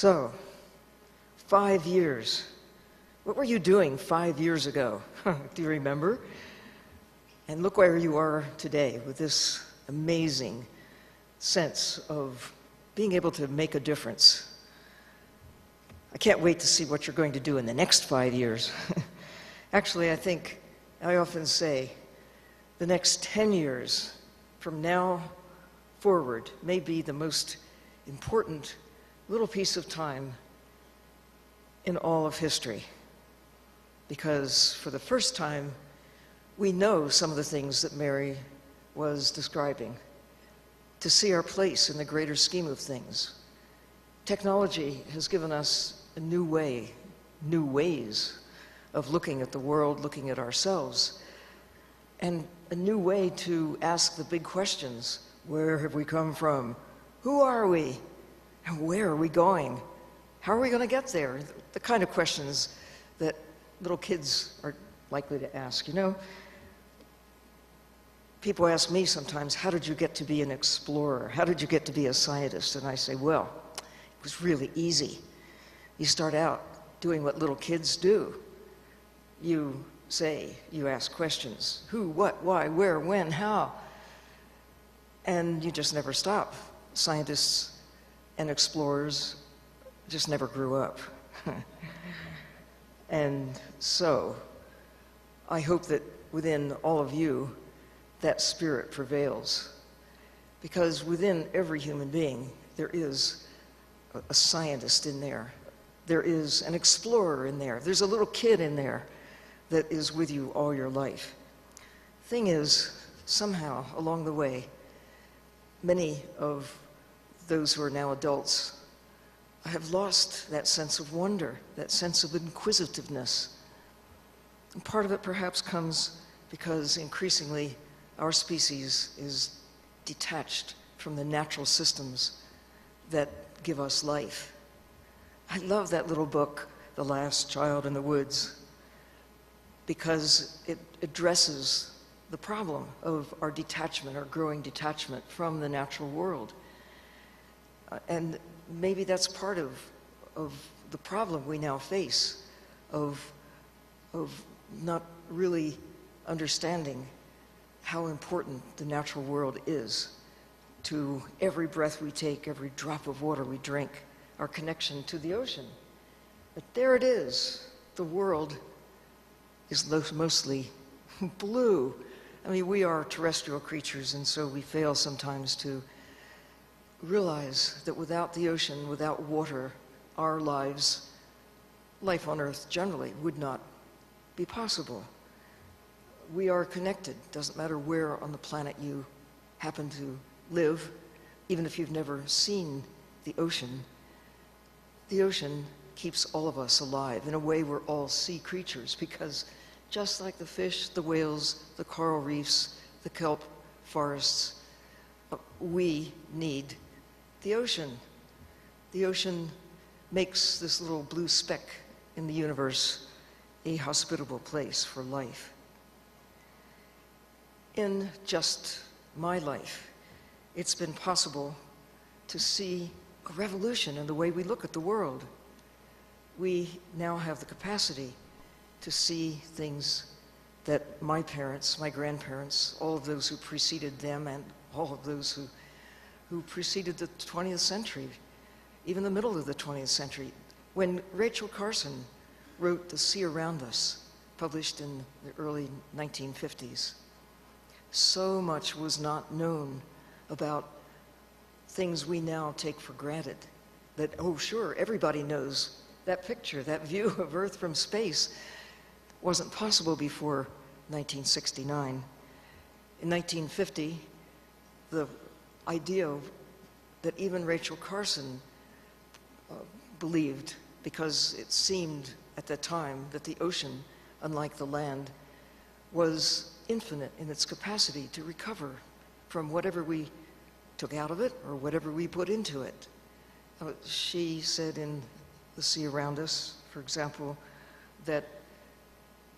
So, 5 years. What were you doing 5 years ago? Do you remember? And look where you are today with this amazing sense of being able to make a difference. I can't wait to see what you're going to do in the next 5 years. Actually, I often say the next 10 years from now forward may be the most important little piece of time in all of history. Because for the first time, we know some of the things that Mary was describing, to see our place in the greater scheme of things. Technology has given us a new way, new ways of looking at the world, looking at ourselves, and a new way to ask the big questions. Where have we come from? Who are we? And where are we going? How are we going to get there? The kind of questions that little kids are likely to ask. You know, people ask me sometimes, how did you get to be an explorer? How did you get to be a scientist? And I say, well, it was really easy. You start out doing what little kids do. You ask questions. Who, what, why, where, when, how? And you just never stop. Scientists and explorers just never grew up. And so, I hope that within all of you, that spirit prevails. Because within every human being, there is a scientist in there. There is an explorer in there. There's a little kid in there that is with you all your life. Thing is, somehow along the way, many of those who are now adults have lost that sense of wonder, that sense of inquisitiveness. And part of it perhaps comes because increasingly our species is detached from the natural systems that give us life. I love that little book, The Last Child in the Woods, because it addresses the problem of our detachment, our growing detachment from the natural world. And maybe that's part of the problem we now face of not really understanding how important the natural world is to every breath we take, every drop of water we drink, our connection to the ocean. But there it is. The world is mostly blue. I mean, we are terrestrial creatures, and so we fail sometimes to realize that without the ocean, without water, our lives, life on Earth generally, would not be possible. We are connected. Doesn't matter where on the planet you happen to live, even if you've never seen the ocean keeps all of us alive. In a way, we're all sea creatures, because just like the fish, the whales, the coral reefs, the kelp forests, we need the ocean. The ocean makes this little blue speck in the universe a hospitable place for life. In just my life, it's been possible to see a revolution in the way we look at the world. We now have the capacity to see things that my parents, my grandparents, all of those who preceded them, and all of those who preceded the 20th century, even the middle of the 20th century. When Rachel Carson wrote The Sea Around Us, published in the early 1950s, so much was not known about things we now take for granted. That, oh sure, everybody knows that picture, that view of Earth from space wasn't possible before 1969. In 1950, the idea that even Rachel Carson believed, because it seemed at that time that the ocean, unlike the land, was infinite in its capacity to recover from whatever we took out of it or whatever we put into it. She said in The Sea Around Us, for example, that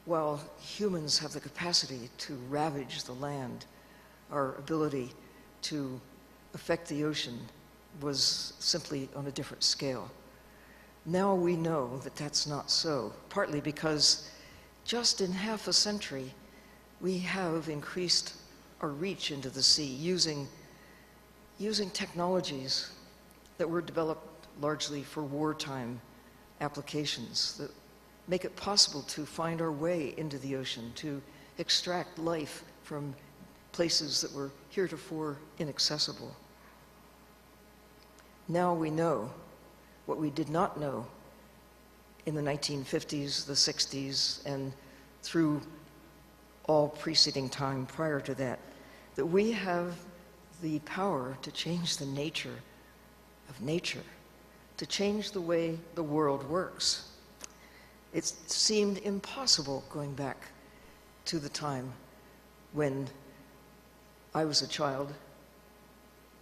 while humans have the capacity to ravage the land, our ability to affect the ocean was simply on a different scale. Now we know that that's not so, partly because just in half a century, we have increased our reach into the sea using technologies that were developed largely for wartime applications that make it possible to find our way into the ocean, to extract life from places that were heretofore inaccessible. Now we know what we did not know in the 1950s, the 60s, and through all preceding time prior to that, that we have the power to change the nature of nature, to change the way the world works. It seemed impossible going back to the time when I was a child.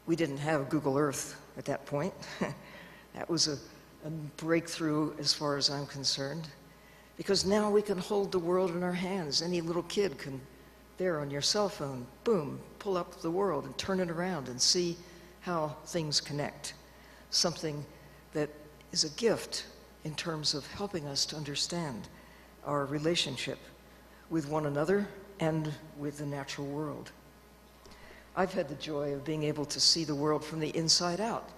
We didn't have Google Earth at that point. That was a breakthrough as far as I'm concerned, because now we can hold the world in our hands. Any little kid can, there on your cell phone, boom, pull up the world and turn it around and see how things connect. Something that is a gift in terms of helping us to understand our relationship with one another and with the natural world. I've had the joy of being able to see the world from the inside out.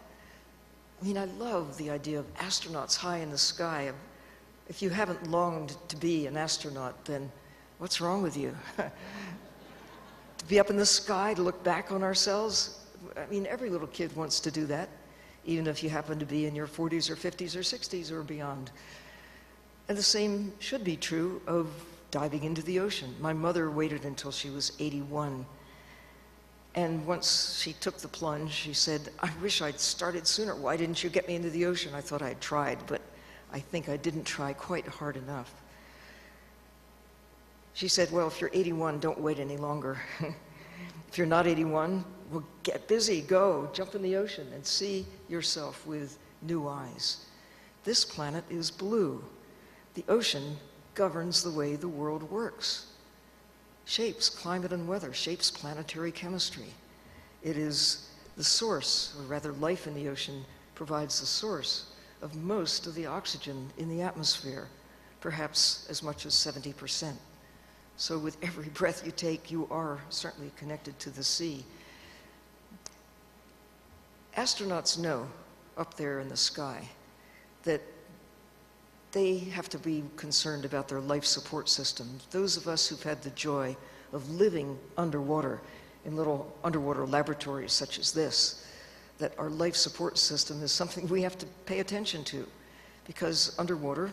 I mean, I love the idea of astronauts high in the sky. If you haven't longed to be an astronaut, then what's wrong with you? To be up in the sky, to look back on ourselves, I mean, every little kid wants to do that, even if you happen to be in your 40s or 50s or 60s or beyond. And the same should be true of diving into the ocean. My mother waited until she was 81. And once she took the plunge, she said, "I wish I'd started sooner. Why didn't you get me into the ocean?" I thought I'd tried, but I think I didn't try quite hard enough. She said, "Well, if you're 81, don't wait any longer. If you're not 81, well, get busy, go, jump in the ocean and see yourself with new eyes. This planet is blue. The ocean governs the way the world works. Shapes climate and weather, shapes planetary chemistry. It is the source, or rather life in the ocean provides the source of most of the oxygen in the atmosphere, perhaps as much as 70%. So with every breath you take, you are certainly connected to the sea. Astronauts know up there in the sky that they have to be concerned about their life support system. Those of us who've had the joy of living underwater in little underwater laboratories such as this, that our life support system is something we have to pay attention to, because underwater,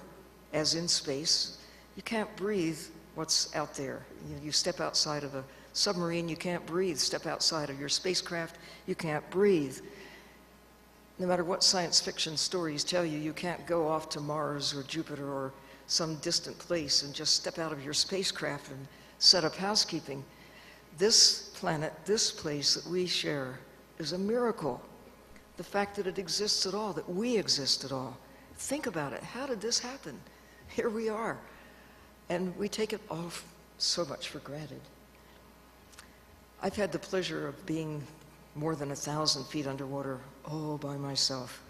as in space, you can't breathe what's out there. You step outside of a submarine, you can't breathe. Step outside of your spacecraft, you can't breathe. No matter what science fiction stories tell you, you can't go off to Mars or Jupiter or some distant place and just step out of your spacecraft and set up housekeeping. This planet, this place that we share, is a miracle. The fact that it exists at all, that we exist at all. Think about it. How did this happen? Here we are. And we take it all so much for granted. I've had the pleasure of being more than 1,000 feet underwater all by myself,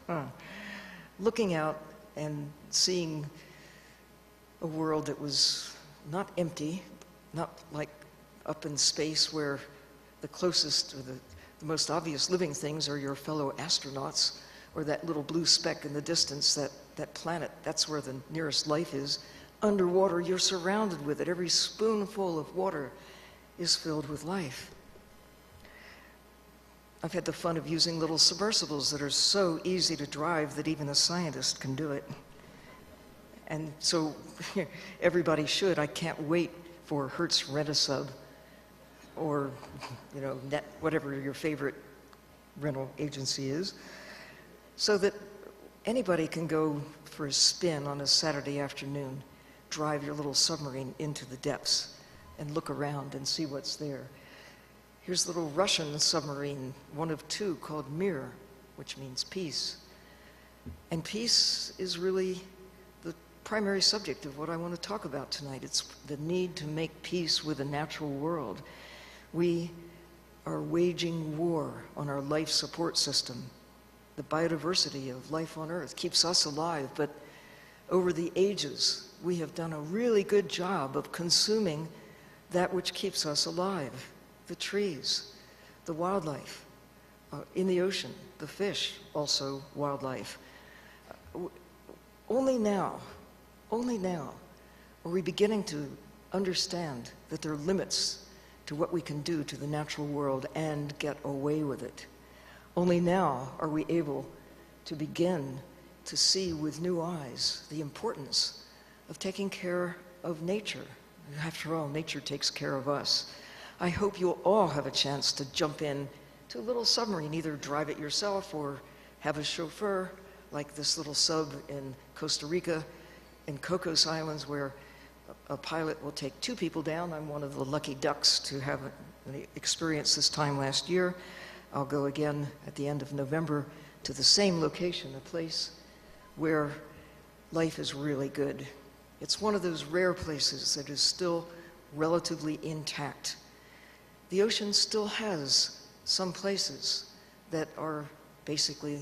looking out and seeing a world that was not empty, not like up in space where the closest or the most obvious living things are your fellow astronauts, or that little blue speck in the distance, that planet, that's where the nearest life is. Underwater, you're surrounded with it. Every spoonful of water is filled with life. I've had the fun of using little submersibles that are so easy to drive that even a scientist can do it. And so everybody should. I can't wait for Hertz Rent-A-Sub or, Net, whatever your favorite rental agency is, so that anybody can go for a spin on a Saturday afternoon, drive your little submarine into the depths and look around and see what's there. Here's a little Russian submarine, one of two, called Mir, which means peace. And peace is really the primary subject of what I want to talk about tonight. It's the need to make peace with the natural world. We are waging war on our life support system, the biodiversity of life on Earth, keeps us alive. But over the ages, we have done a really good job of consuming that which keeps us alive. The trees, the wildlife, in the ocean, the fish, also wildlife. Only now are we beginning to understand that there are limits to what we can do to the natural world and get away with it. Only now are we able to begin to see with new eyes the importance of taking care of nature. After all, nature takes care of us. I hope you'll all have a chance to jump in to a little submarine, either drive it yourself or have a chauffeur, like this little sub in Costa Rica, in Cocos Islands, where a pilot will take 2 people down. I'm one of the lucky ducks to have an experience this time last year. I'll go again at the end of November to the same location, a place where life is really good. It's one of those rare places that is still relatively intact. The ocean still has some places that are basically,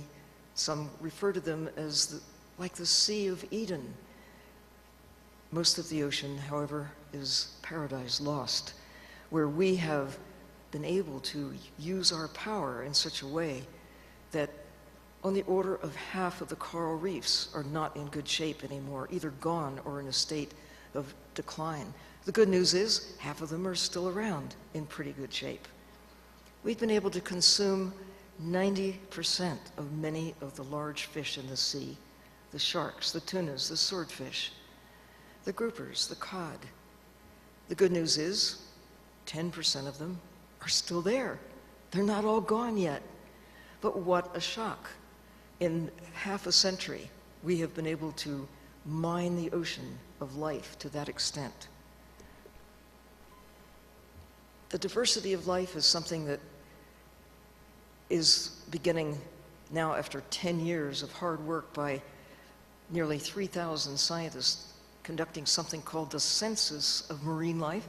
some refer to them as like the Sea of Eden. Most of the ocean, however, is paradise lost, where we have been able to use our power in such a way that on the order of half of the coral reefs are not in good shape anymore, either gone or in a state of decline. The good news is half of them are still around in pretty good shape. We've been able to consume 90% of many of the large fish in the sea, the sharks, the tunas, the swordfish, the groupers, the cod. The good news is 10% of them are still there. They're not all gone yet. But what a shock. In half a century, we have been able to mine the ocean of life to that extent. The diversity of life is something that is beginning now after 10 years of hard work by nearly 3,000 scientists conducting something called the Census of marine life,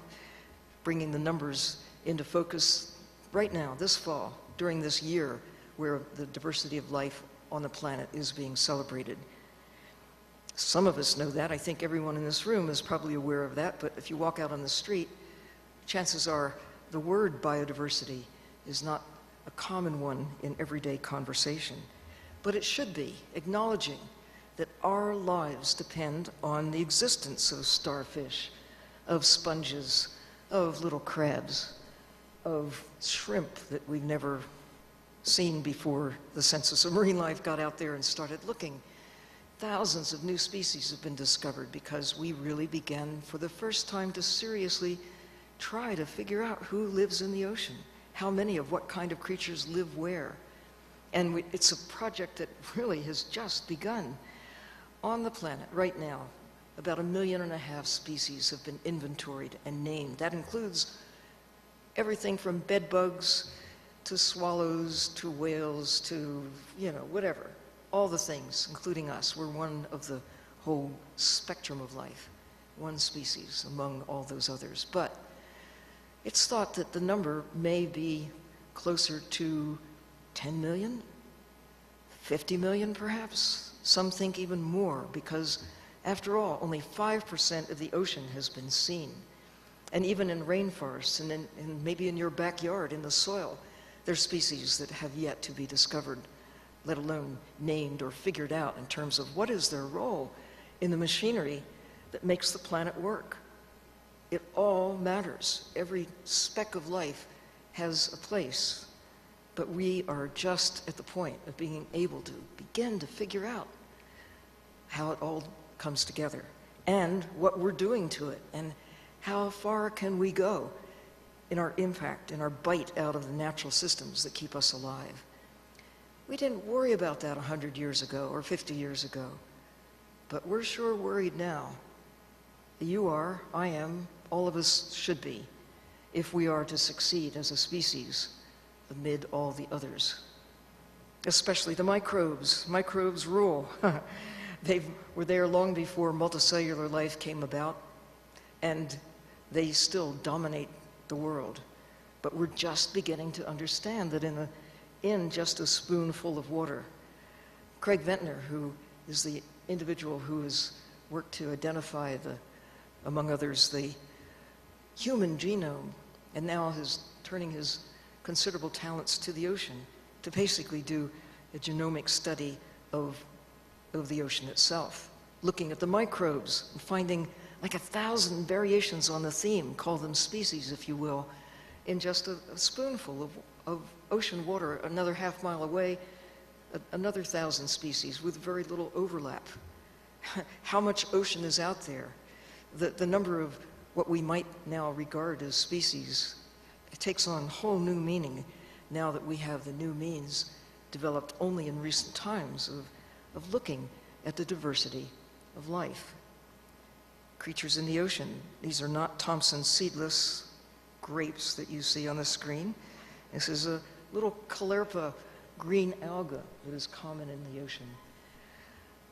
bringing the numbers into focus right now, this fall, during this year where the diversity of life on the planet is being celebrated. Some of us know that. I think everyone in this room is probably aware of that, but if you walk out on the street, chances are the word biodiversity is not a common one in everyday conversation. But it should be, acknowledging that our lives depend on the existence of starfish, of sponges, of little crabs, of shrimp that we've never seen before the Census of Marine Life got out there and started looking. Thousands of new species have been discovered because we really began for the first time to seriously try to figure out who lives in the ocean, how many of what kind of creatures live where. And it's a project that really has just begun. On the planet right now, about 1.5 million species have been inventoried and named. That includes everything from bed bugs to swallows to whales to, whatever. All the things, including us. We're one of the whole spectrum of life, one species among all those others. But it's thought that the number may be closer to 10 million, 50 million perhaps. Some think even more, because after all, only 5% of the ocean has been seen. And even in rainforests and maybe in your backyard, in the soil, there's species that have yet to be discovered, let alone named or figured out in terms of what is their role in the machinery that makes the planet work. It all matters. Every speck of life has a place, but we are just at the point of being able to begin to figure out how it all comes together and what we're doing to it and how far can we go in our impact, in our bite out of the natural systems that keep us alive. We didn't worry about that 100 years ago or 50 years ago, but we're sure worried now. You are, I am, all of us should be, if we are to succeed as a species amid all the others. Especially the microbes. Microbes rule. They were there long before multicellular life came about, and they still dominate the world. But we're just beginning to understand that in just a spoonful of water, Craig Ventnor, who is the individual who has worked to identify among others, the human genome, and now is turning his considerable talents to the ocean to basically do a genomic study of the ocean itself, looking at the microbes and finding like 1,000 variations on the theme, call them species if you will, in just a spoonful of ocean water. Another half mile away, another 1,000 species with very little overlap. How much ocean is out there? The number of what we might now regard as species, it takes on whole new meaning now that we have the new means developed only in recent times of looking at the diversity of life. Creatures in the ocean. These are not Thompson seedless grapes that you see on the screen. This is a little Caulerpa green alga that is common in the ocean.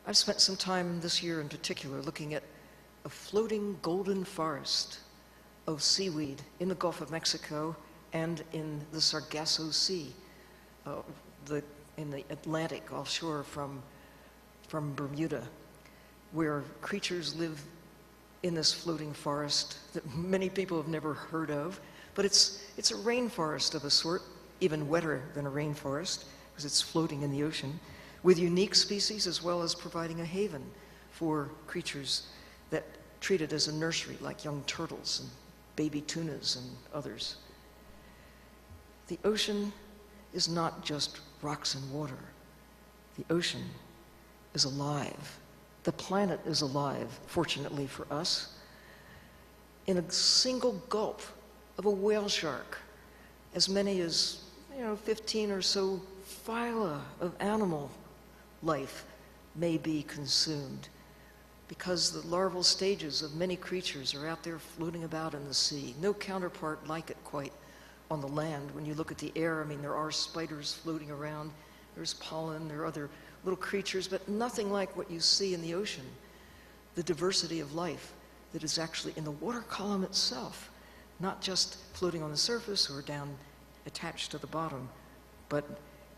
I've spent some time this year in particular looking at a floating golden forest of seaweed in the Gulf of Mexico and in the Sargasso Sea, in the Atlantic offshore from Bermuda, where creatures live in this floating forest that many people have never heard of. But it's a rainforest of a sort, even wetter than a rainforest, because it's floating in the ocean, with unique species as well as providing a haven for creatures that treat it as a nursery, like young turtles and baby tunas and others. The ocean is not just rocks and water. The ocean is alive. The planet is alive, fortunately for us, in a single gulp of a whale shark. As many as 15 or so phyla of animal life may be consumed, because the larval stages of many creatures are out there floating about in the sea. No counterpart like it quite on the land. When you look at the air, there are spiders floating around, there's pollen, there are other little creatures, but nothing like what you see in the ocean. The diversity of life that is actually in the water column itself, not just floating on the surface or down attached to the bottom, but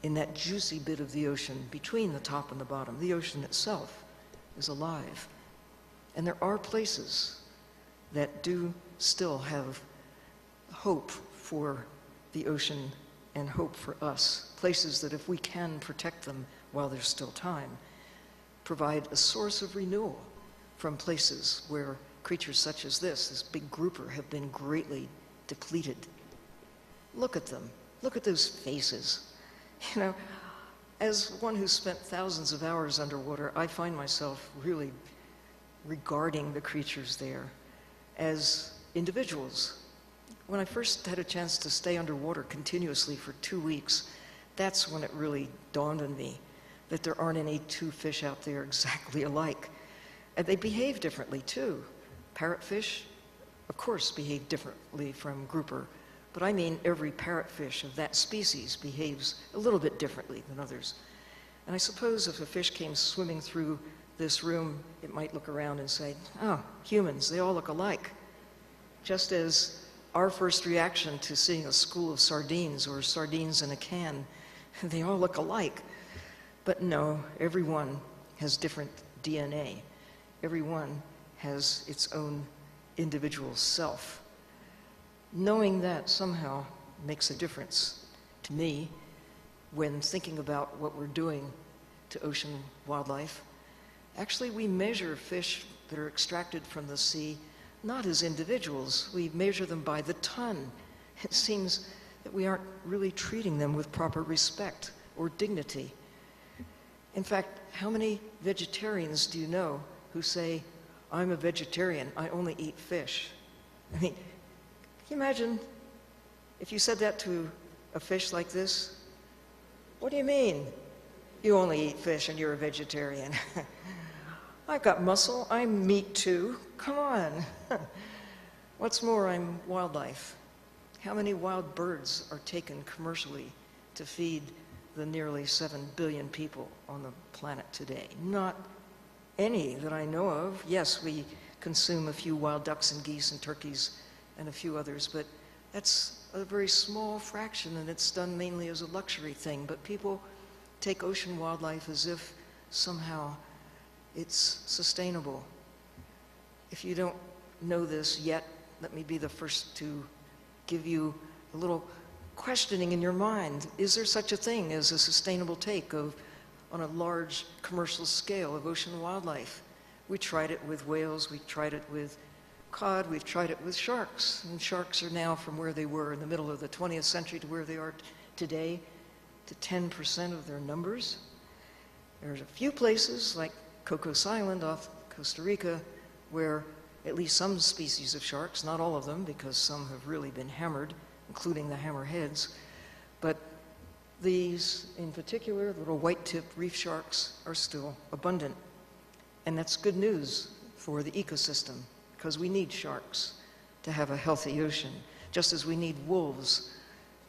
in that juicy bit of the ocean between the top and the bottom. The ocean itself is alive. And there are places that do still have hope for the ocean and hope for us. Places that, if we can protect them while there's still time, provide a source of renewal from places where creatures such as this big grouper, have been greatly depleted. Look at them. Look at those faces. As one who's spent thousands of hours underwater, I find myself really regarding the creatures there as individuals. When I first had a chance to stay underwater continuously for 2 weeks, that's when it really dawned on me that there aren't any two fish out there exactly alike. And they behave differently too. Parrotfish, of course, behave differently from grouper, but I mean every parrotfish of that species behaves a little bit differently than others. And I suppose if a fish came swimming through this room, it might look around and say, oh, humans, they all look alike. Just as our first reaction to seeing a school of sardines or sardines in a can, they all look alike. But no, everyone has different DNA. Everyone has its own individual self. Knowing that somehow makes a difference to me when thinking about what we're doing to ocean wildlife. Actually, we measure fish that are extracted from the sea not as individuals. We measure them by the ton. It seems that we aren't really treating them with proper respect or dignity. In fact, how many vegetarians do you know who say, I'm a vegetarian, I only eat fish? Can you imagine if you said that to a fish like this? What do you mean? You only eat fish and you're a vegetarian. I've got muscle, I'm meat too. Come on. What's more, I'm wildlife. How many wild birds are taken commercially to feed the nearly 7 billion people on the planet today? Not any that I know of. Yes, we consume a few wild ducks and geese and turkeys and a few others, but that's a very small fraction, and it's done mainly as a luxury thing. But people take ocean wildlife as if somehow it's sustainable. If you don't know this yet, let me be the first to give you a little questioning in your mind. Is there such a thing as a sustainable take on a large commercial scale of ocean wildlife? We tried it with whales, we tried it with cod, we've tried it with sharks. And sharks are now, from where they were in the middle of the 20th century to where they are today, to 10% of their numbers. There's a few places like Cocos Island off Costa Rica where at least some species of sharks, not all of them because some have really been hammered, including the hammerheads, but these in particular, little white-tipped reef sharks, are still abundant. And that's good news for the ecosystem because we need sharks to have a healthy ocean, just as we need wolves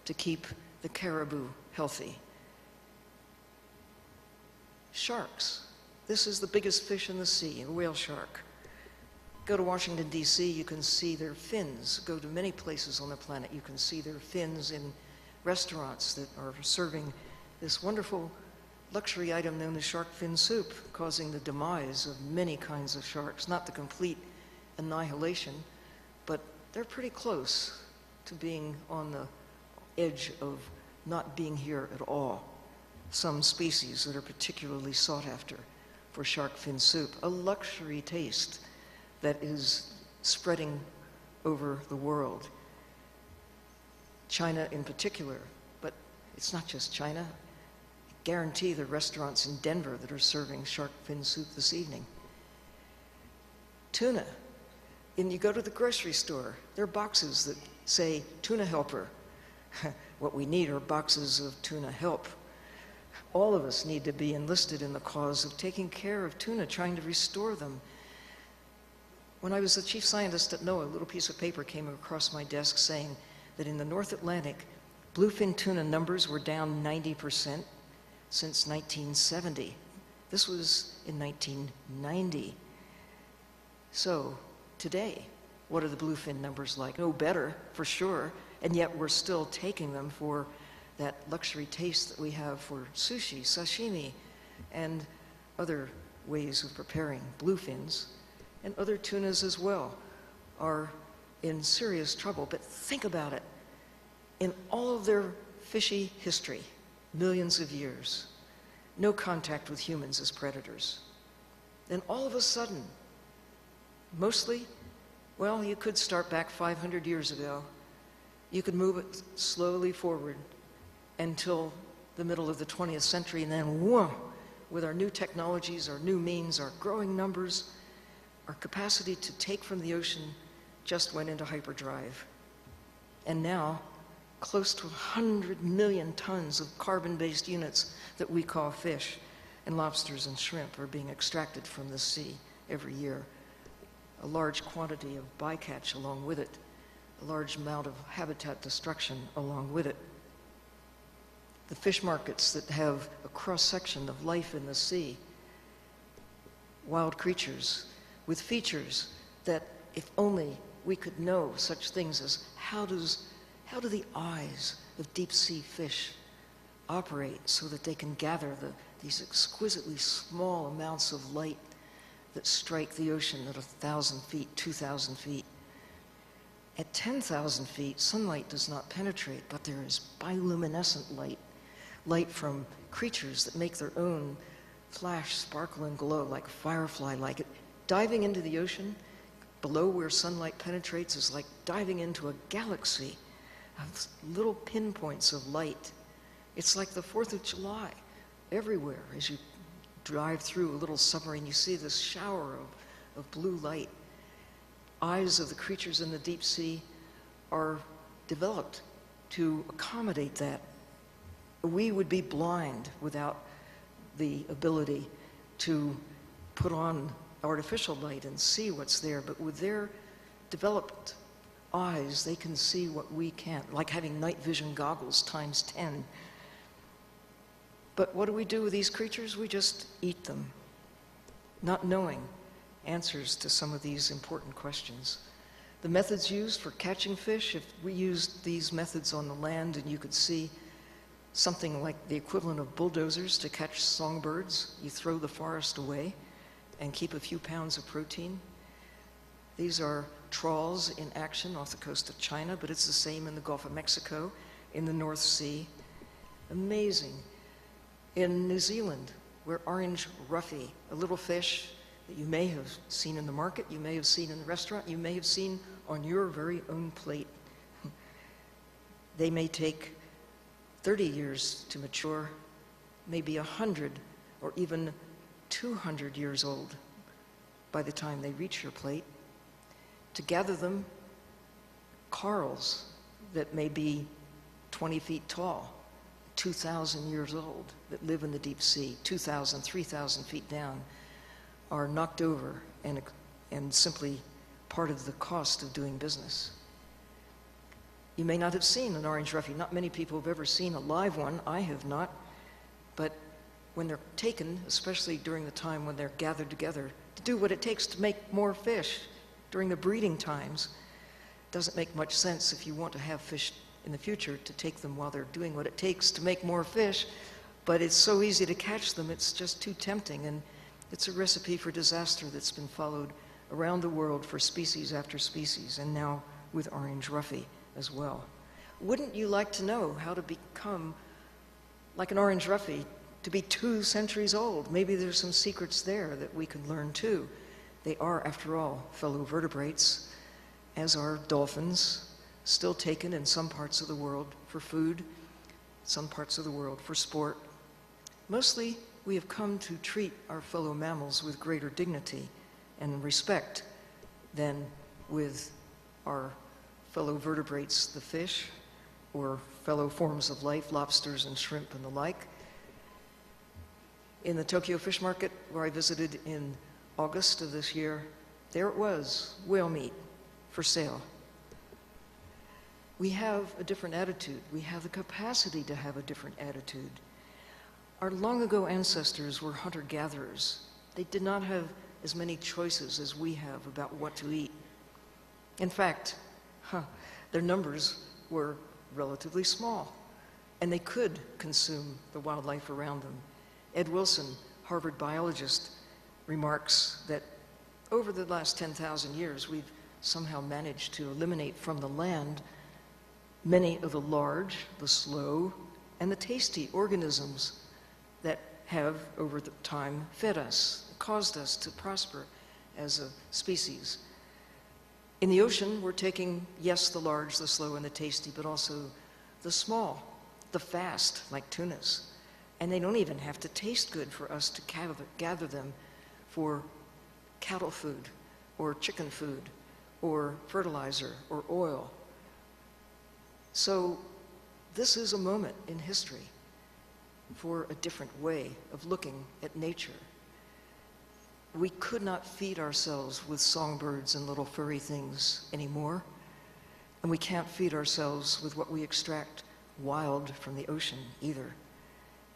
to keep the caribou healthy. Sharks. This is the biggest fish in the sea, a whale shark. Go to Washington, D.C., you can see their fins. Go to many places on the planet, you can see their fins in restaurants that are serving this wonderful luxury item known as shark fin soup, causing the demise of many kinds of sharks. Not the complete annihilation, but they're pretty close to being on the edge of not being here at all. Some species that are particularly sought after for shark fin soup, a luxury taste that is spreading over the world. China in particular, but it's not just China. I guarantee there are restaurants in Denver that are serving shark fin soup this evening. Tuna. And you go to the grocery store, there are boxes that say tuna helper. What we need are boxes of tuna help. All of us need to be enlisted in the cause of taking care of tuna, trying to restore them. When I was the chief scientist at NOAA, a little piece of paper came across my desk saying that in the North Atlantic, bluefin tuna numbers were down 90% since 1970. This was in 1990. So today, what are the bluefin numbers like? No better, for sure, and yet we're still taking them for that luxury taste that we have for sushi, sashimi, and other ways of preparing bluefins. And other tunas as well are in serious trouble. But think about it. In all of their fishy history, millions of years, no contact with humans as predators. Then all of a sudden, mostly, well, you could start back 500 years ago. You could move it slowly forward until the middle of the 20th century, and then whoa, with our new technologies, our new means, our growing numbers, our capacity to take from the ocean just went into hyperdrive. And now, close to 100 million tons of carbon-based units that we call fish and lobsters and shrimp are being extracted from the sea every year. A large quantity of bycatch along with it, a large amount of habitat destruction along with it. The fish markets that have a cross-section of life in the sea, wild creatures with features that if only we could know such things as how do the eyes of deep sea fish operate so that they can gather these exquisitely small amounts of light that strike the ocean at 1,000 feet, 2,000 feet. At 10,000 feet, sunlight does not penetrate, but there is bioluminescent light from creatures that make their own flash, sparkle, and glow like firefly-like. Diving into the ocean below where sunlight penetrates is like diving into a galaxy of little pinpoints of light. It's like the 4th of July. Everywhere as you drive through a little submarine, you see this shower of blue light. Eyes of the creatures in the deep sea are developed to accommodate that. We would be blind without the ability to put on artificial light and see what's there, but with their developed eyes, they can see what we can't, like having night vision goggles times 10. But what do we do with these creatures? We just eat them, not knowing answers to some of these important questions. The methods used for catching fish, if we used these methods on the land and you could see something like the equivalent of bulldozers to catch songbirds. You throw the forest away and keep a few pounds of protein. These are trawls in action off the coast of China, but it's the same in the Gulf of Mexico, in the North Sea. Amazing. In New Zealand, where orange roughy, a little fish that you may have seen in the market, you may have seen in the restaurant, you may have seen on your very own plate. They may take 30 years to mature, maybe 100 or even 200 years old by the time they reach your plate. To gather them, corals that may be 20 feet tall, 2,000 years old, that live in the deep sea, 2,000, 3,000 feet down, are knocked over and simply part of the cost of doing business. You may not have seen an orange roughy. Not many people have ever seen a live one. I have not. But when they're taken, especially during the time when they're gathered together to do what it takes to make more fish during the breeding times, it doesn't make much sense if you want to have fish in the future to take them while they're doing what it takes to make more fish. But it's so easy to catch them, it's just too tempting. And it's a recipe for disaster that's been followed around the world for species after species, and now with orange roughy as well. Wouldn't you like to know how to become like an orange roughy, to be 2 centuries old? Maybe there's some secrets there that we could learn too. They are, after all, fellow vertebrates, as are dolphins, still taken in some parts of the world for food, some parts of the world for sport. Mostly, we have come to treat our fellow mammals with greater dignity and respect than with our fellow vertebrates, the fish, or fellow forms of life, lobsters and shrimp and the like. In the Tokyo Fish Market, where I visited in August of this year, there it was, whale meat for sale. We have a different attitude. We have the capacity to have a different attitude. Our long ago ancestors were hunter-gatherers. They did not have as many choices as we have about what to eat. In fact, their numbers were relatively small, and they could consume the wildlife around them. Ed Wilson, Harvard biologist, remarks that over the last 10,000 years, we've somehow managed to eliminate from the land many of the large, the slow, and the tasty organisms that have, over the time, fed us, caused us to prosper as a species. In the ocean, we're taking, yes, the large, the slow, and the tasty, but also the small, the fast, like tunas. And they don't even have to taste good for us to gather them for cattle food, or chicken food, or fertilizer, or oil. So this is a moment in history for a different way of looking at nature. We could not feed ourselves with songbirds and little furry things anymore, and we can't feed ourselves with what we extract wild from the ocean either.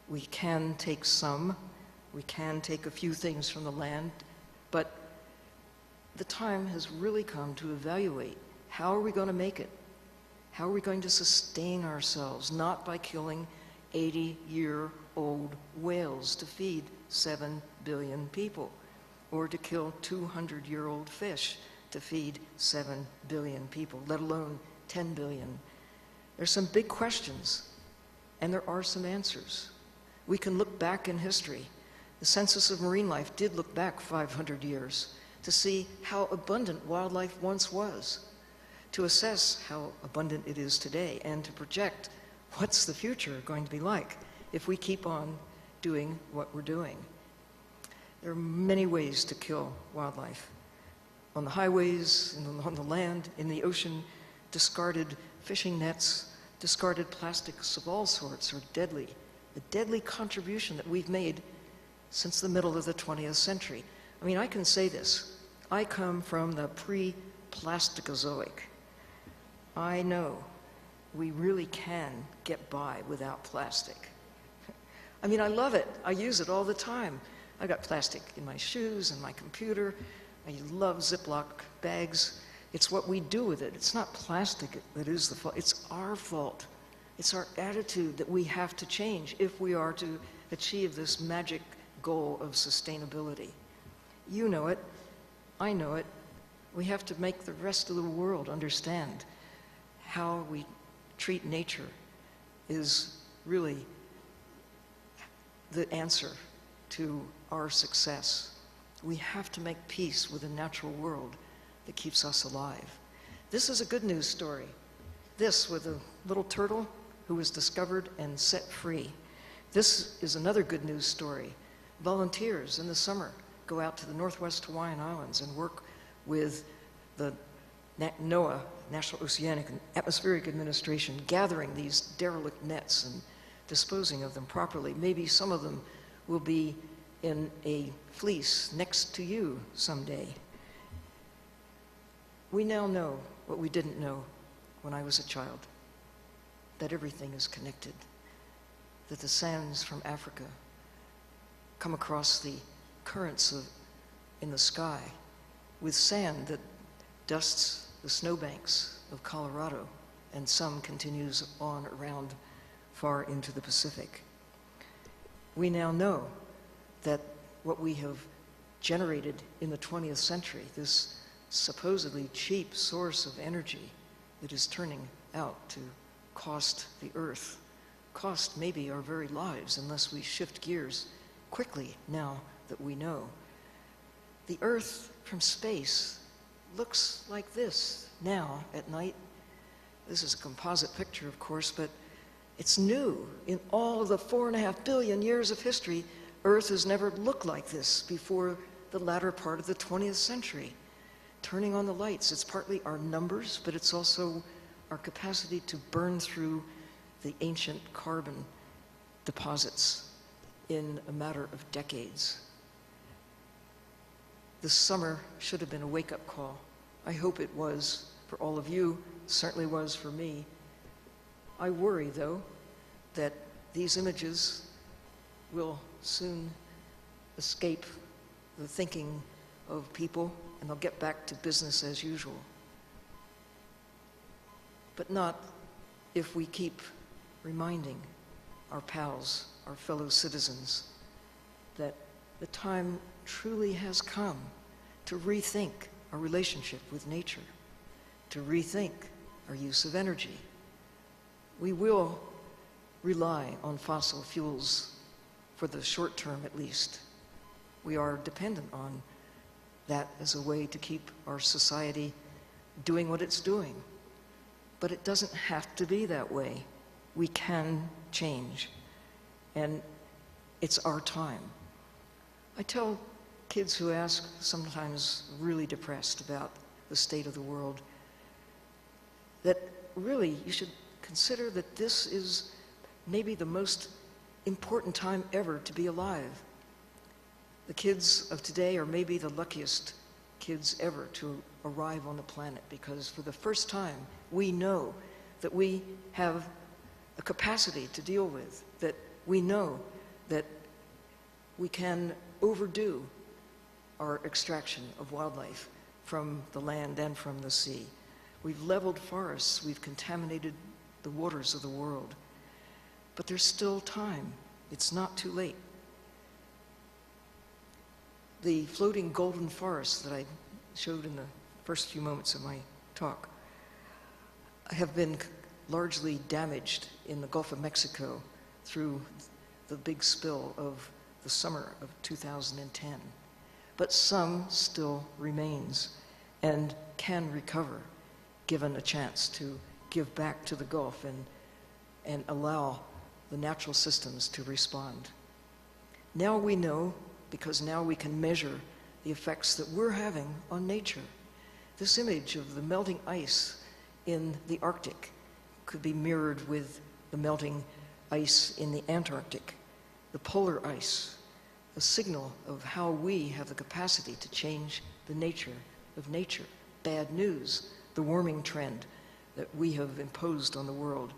We can take some, we can take a few things from the land, but the time has really come to evaluate how are we going to make it? How are we going to sustain ourselves, not by killing 80-year-old whales to feed 7 billion people, or to kill 200-year-old fish to feed 7 billion people, let alone 10 billion. There's some big questions, and there are some answers. We can look back in history. The Census of Marine Life did look back 500 years to see how abundant wildlife once was, to assess how abundant it is today, and to project what's the future going to be like if we keep on doing what we're doing. There are many ways to kill wildlife. On the highways, on the land, in the ocean, discarded fishing nets, discarded plastics of all sorts are deadly. The deadly contribution that we've made since the middle of the 20th century. I mean, I can say this. I come from the pre-Plasticozoic. I know we really can get by without plastic. I mean, I love it. I use it all the time. I've got plastic in my shoes and my computer. I love Ziploc bags. It's what we do with it. It's not plastic that is the fault. It's our fault It's our attitude that we have to change if we are to achieve this magic goal of sustainability. You know it, I know it. We have to make the rest of the world understand how we treat nature is really the answer to our success. We have to make peace with a natural world that keeps us alive. This is a good news story. This with a little turtle who was discovered and set free. This is another good news story. Volunteers in the summer go out to the Northwest Hawaiian Islands and work with the NOAA, National Oceanic and Atmospheric Administration, gathering these derelict nets and disposing of them properly. Maybe some of them will be in a fleece next to you someday. We now know what we didn't know when I was a child, that everything is connected, that the sands from Africa come across the currents in the sky with sand that dusts the snowbanks of Colorado, and some continues on around far into the Pacific. We now know that what we have generated in the 20th century, this supposedly cheap source of energy that is turning out to cost the Earth, cost maybe our very lives unless we shift gears quickly now that we know. The Earth from space looks like this now at night. This is a composite picture, of course, but it's new. In all of the 4.5 billion years of history, Earth has never looked like this before the latter part of the 20th century. Turning on the lights, it's partly our numbers, but it's also our capacity to burn through the ancient carbon deposits in a matter of decades. This summer should have been a wake-up call. I hope it was for all of you, certainly was for me. I worry, though, that these images will soon escape the thinking of people, and they'll get back to business as usual. But not if we keep reminding our pals, our fellow citizens, that the time truly has come to rethink our relationship with nature, to rethink our use of energy. We will rely on fossil fuels for the short term at least. We are dependent on that as a way to keep our society doing what it's doing. But it doesn't have to be that way. We can change, and it's our time. I tell kids who ask, sometimes really depressed about the state of the world, that really you should consider that this is maybe the most important time ever to be alive. The kids of today are maybe the luckiest kids ever to arrive on the planet, because for the first time we know that we have a capacity to deal with, that we know that we can overdo our extraction of wildlife from the land and from the sea. We've leveled forests, we've contaminated the waters of the world. But there's still time. It's not too late. The floating golden forests that I showed in the first few moments of my talk have been largely damaged in the Gulf of Mexico through the big spill of the summer of 2010. But some still remains and can recover, given a chance to give back to the Gulf and allow the natural systems to respond. Now we know, because now we can measure the effects that we're having on nature. This image of the melting ice in the Arctic could be mirrored with the melting ice in the Antarctic, the polar ice, a signal of how we have the capacity to change the nature of nature. Bad news, the warming trend that we have imposed on the world.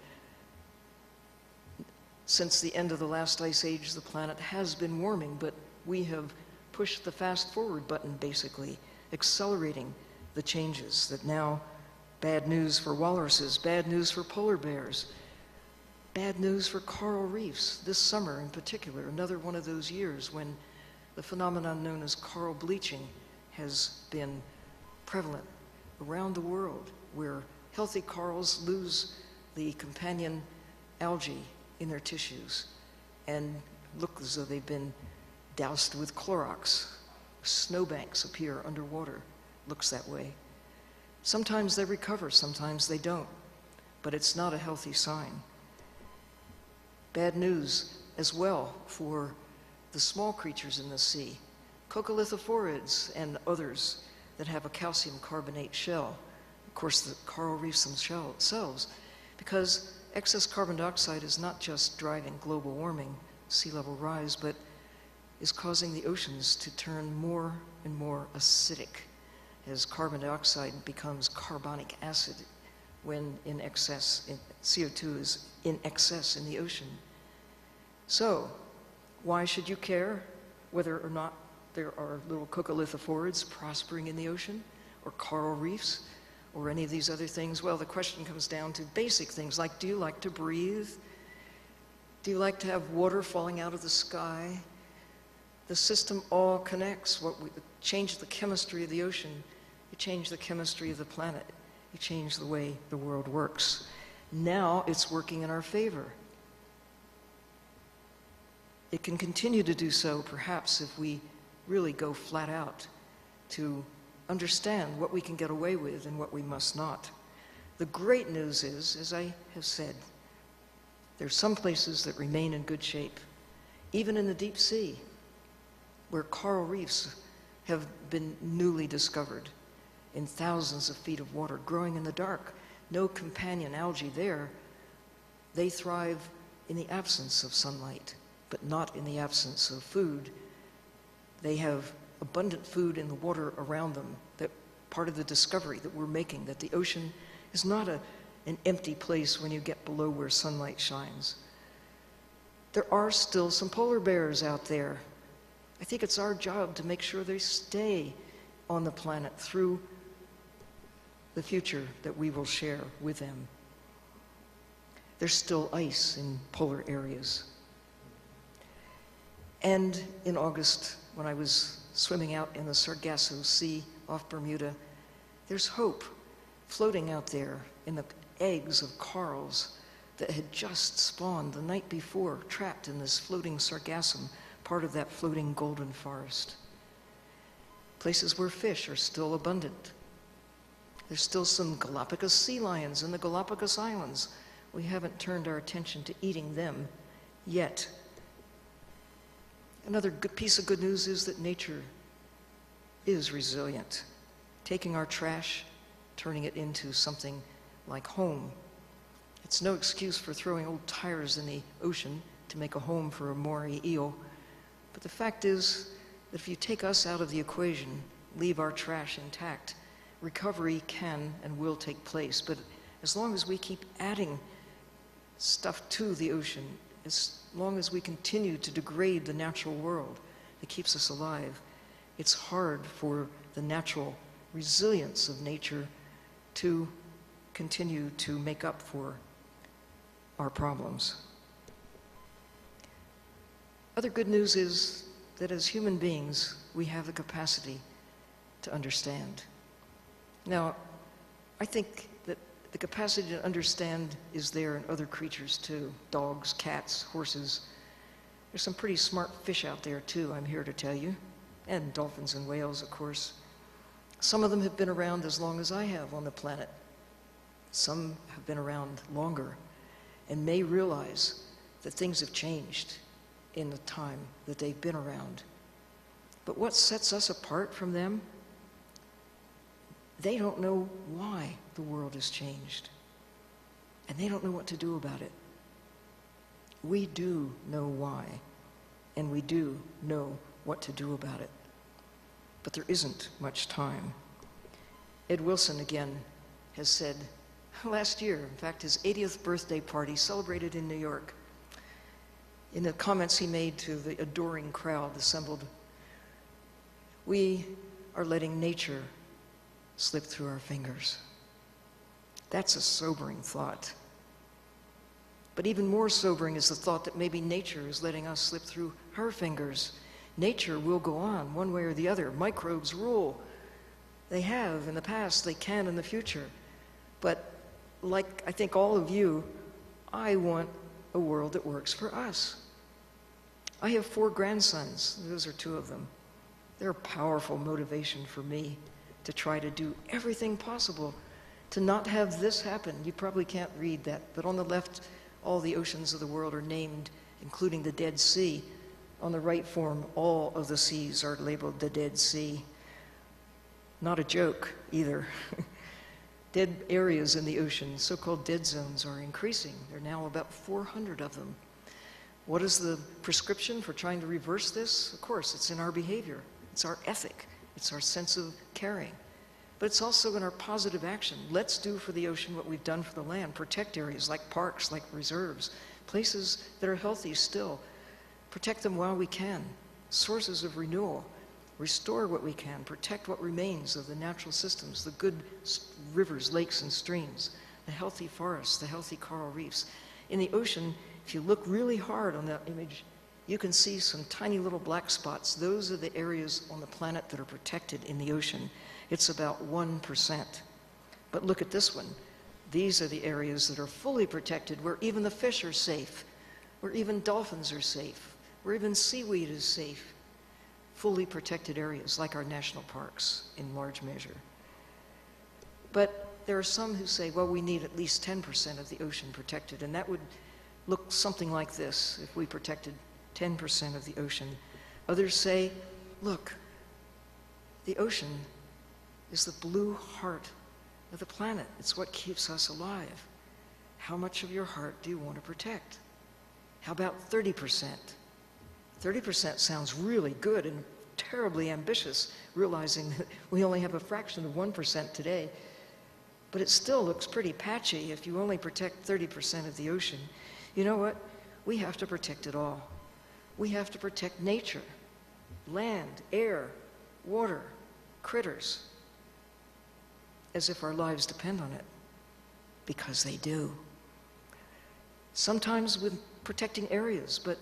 Since the end of the last ice age, the planet has been warming, but we have pushed the fast forward button, basically, accelerating the changes that now, bad news for walruses, bad news for polar bears. Bad news for coral reefs this summer in particular, another one of those years when the phenomenon known as coral bleaching has been prevalent around the world, where healthy corals lose the companion algae in their tissues and look as though they've been doused with Clorox. Snowbanks appear underwater. Looks that way. Sometimes they recover, sometimes they don't, but it's not a healthy sign. Bad news as well for the small creatures in the sea, coccolithophorids and others that have a calcium carbonate shell. Of course, the coral reefs themselves, because excess carbon dioxide is not just driving global warming, sea level rise, but is causing the oceans to turn more and more acidic as carbon dioxide becomes carbonic acid when in excess, CO2 is in excess in the ocean. So, why should you care whether or not there are little coccolithophorids prospering in the ocean, or coral reefs, or any of these other things? Well, the question comes down to basic things like, do you like to breathe? Do you like to have water falling out of the sky? The system all connects. Change the chemistry of the ocean, you change the chemistry of the planet, you change the way the world works. Now it's working in our favor. It can continue to do so, perhaps, if we really go flat out to understand what we can get away with and what we must not. The great news is, as I have said, there's some places that remain in good shape, even in the deep sea, where coral reefs have been newly discovered in thousands of feet of water, growing in the dark. No companion algae there. They thrive in the absence of sunlight, but not in the absence of food. They have abundant food in the water around them. That part of the discovery that we're making, that the ocean is not an empty place when you get below where sunlight shines. There are still some polar bears out there. I think it's our job to make sure they stay on the planet through the future that we will share with them. There's still ice in polar areas. And in August, when I was swimming out in the Sargasso Sea off Bermuda, there's hope floating out there in the eggs of corals that had just spawned the night before, trapped in this floating sargassum, part of that floating golden forest. Places where fish are still abundant. There's still some Galapagos sea lions in the Galapagos Islands. We haven't turned our attention to eating them yet. Another good piece of good news is that nature is resilient. Taking our trash, turning it into something like home. It's no excuse for throwing old tires in the ocean to make a home for a moray eel. But the fact is that if you take us out of the equation, leave our trash intact, recovery can and will take place. But as long as we keep adding stuff to the ocean, as long as we continue to degrade the natural world that keeps us alive, it's hard for the natural resilience of nature to continue to make up for our problems. Other good news is that as human beings, we have the capacity to understand. Now, I think that the capacity to understand is there in other creatures too. Dogs, cats, horses. There's some pretty smart fish out there too, I'm here to tell you. And dolphins and whales, of course. Some of them have been around as long as I have on the planet. Some have been around longer and may realize that things have changed in the time that they've been around. But what sets us apart from them? They don't know why the world has changed. And they don't know what to do about it. We do know why, and we do know what to do about it. But there isn't much time. Ed Wilson, again, has said, last year, in fact, his 80th birthday party celebrated in New York, in the comments he made to the adoring crowd assembled, we are letting nature slip through our fingers. That's a sobering thought. But even more sobering is the thought that maybe nature is letting us slip through her fingers. Nature will go on one way or the other. Microbes rule. They have in the past, they can in the future. But like I think all of you, I want a world that works for us. I have 4 grandsons. Those are 2 of them. They're a powerful motivation for me to try to do everything possible to not have this happen. You probably can't read that, but on the left, all the oceans of the world are named, including the Dead Sea. On the right form, all of the seas are labeled the Dead Sea. Not a joke, either. Dead areas in the ocean, so-called dead zones, are increasing. There are now about 400 of them. What is the prescription for trying to reverse this? Of course, it's in our behavior. It's our ethic. It's our sense of caring. But it's also in our positive action. Let's do for the ocean what we've done for the land. Protect areas like parks, like reserves, places that are healthy still. Protect them while we can. Sources of renewal. Restore what we can. Protect what remains of the natural systems, the good rivers, lakes, and streams, the healthy forests, the healthy coral reefs. In the ocean, if you look really hard on that image, you can see some tiny little black spots. Those are the areas on the planet that are protected in the ocean. It's about 1%. But look at this one. These are the areas that are fully protected, where even the fish are safe, where even dolphins are safe, where even seaweed is safe. Fully protected areas, like our national parks, in large measure. But there are some who say, well, we need at least 10% of the ocean protected, and that would look something like this if we protected 10% of the ocean. Others say, look, the ocean is the blue heart of the planet. It's what keeps us alive. How much of your heart do you want to protect? How about 30%? 30% sounds really good and terribly ambitious, realizing that we only have a fraction of 1% today. But it still looks pretty patchy if you only protect 30% of the ocean. You know what? We have to protect it all. We have to protect nature, land, air, water, critters, as if our lives depend on it, because they do. Sometimes with protecting areas, but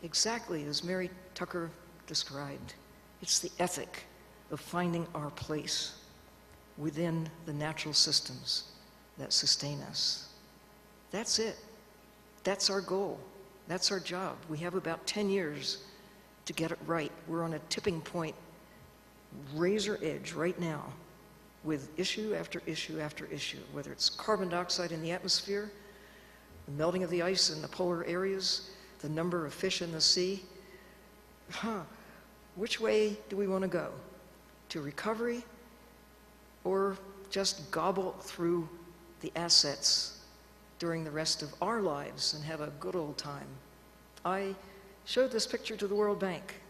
exactly as Mary Tucker described, it's the ethic of finding our place within the natural systems that sustain us. That's it. That's our goal. That's our job. We have about 10 years to get it right. We're on a tipping point, razor edge right now, with issue after issue after issue, whether it's carbon dioxide in the atmosphere, the melting of the ice in the polar areas, the number of fish in the sea. Which way do we want to go? To recovery, or just gobble through the assets during the rest of our lives and have a good old time? I showed this picture to the World Bank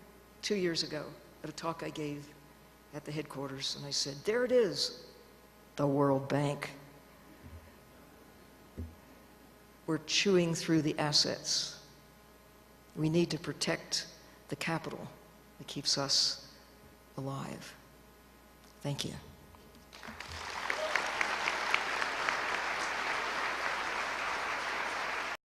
2 years ago at a talk I gave at the headquarters, and I said, there it is, the World Bank. We're chewing through the assets. We need to protect the capital that keeps us alive. Thank you.